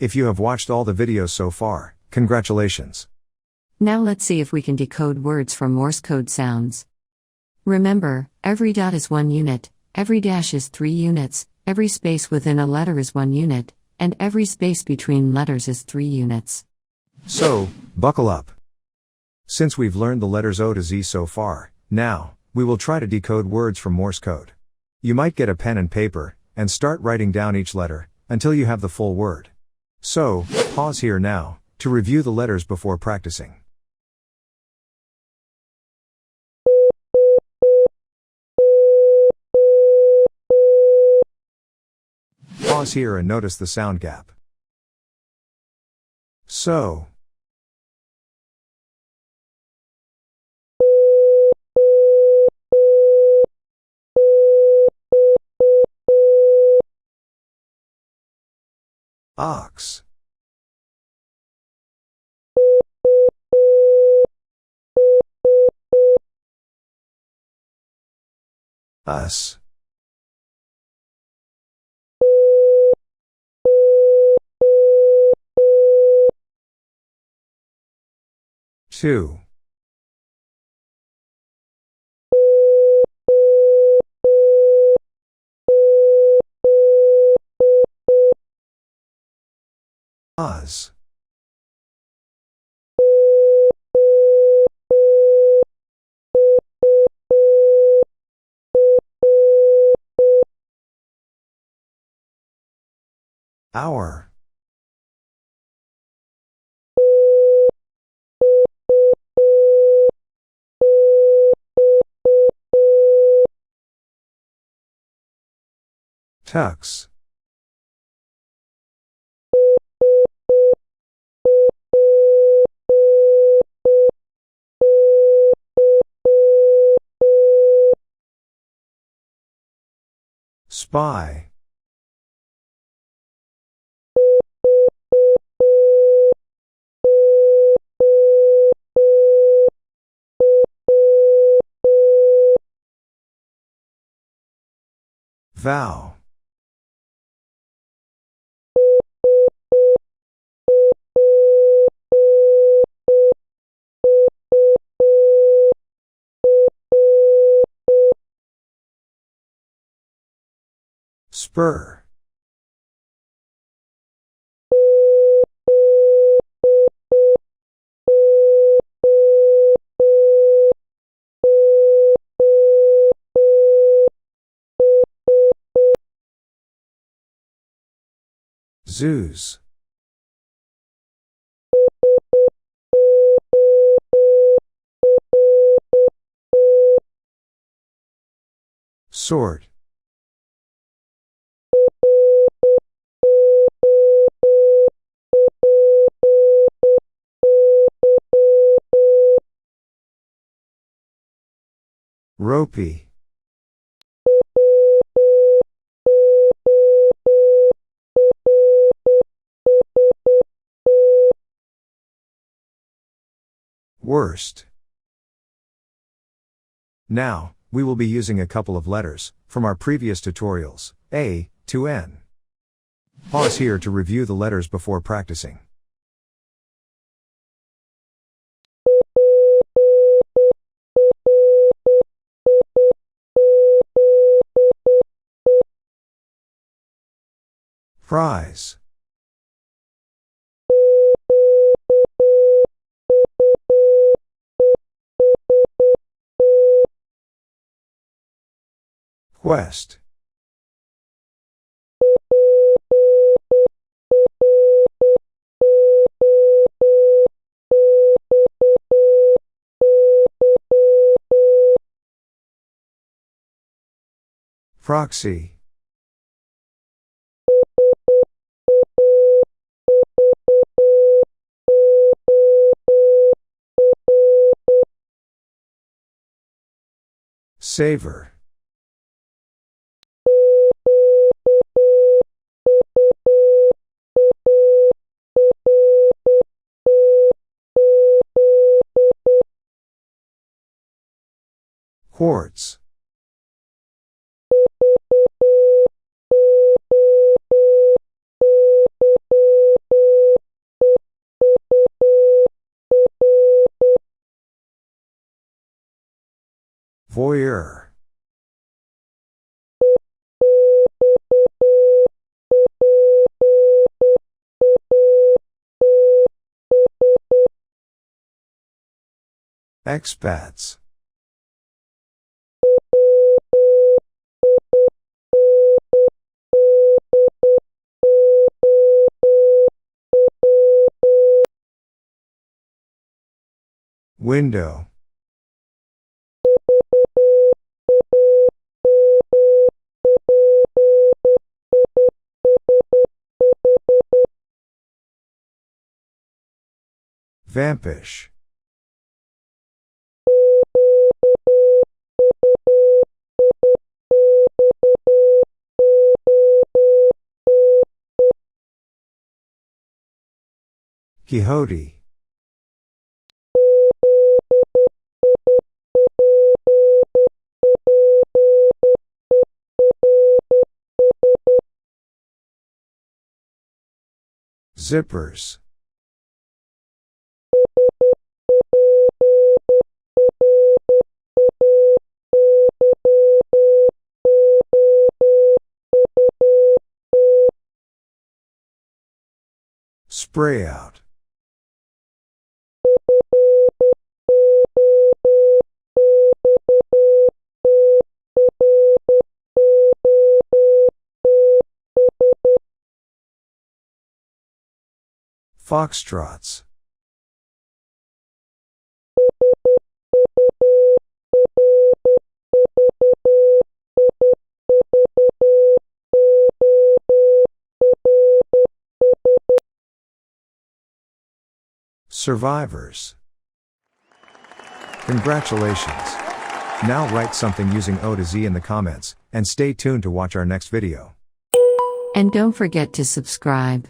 If you have watched all the videos so far, congratulations. Now let's see if we can decode words from Morse code sounds. Remember, every dot is 1 unit, every dash is 3 units, every space within a letter is 1 unit, and every space between letters is 3 units. So, buckle up. Since we've learned the letters O to Z so far, now, we will try to decode words from Morse code. You might get a pen and paper, and start writing down each letter, until you have the full word. So, pause here now, to review the letters before practicing. Pause here and notice the sound gap. So. Ox. Us. Two. Us. Our. Tux. Spy. Vow. Spur. Zeus. Sort. Ropey. Worst. Now, we will be using a couple of letters, from our previous tutorials, A to N. Pause here to review the letters before practicing. Prize. Quest. Proxy. Savor. Quartz. Voyeur. Expats. Window. Vampish. Quixote. Zippers. Spray out. Foxtrots. Survivors. Congratulations! Now write something using O to Z in the comments, and stay tuned to watch our next video. And don't forget to subscribe.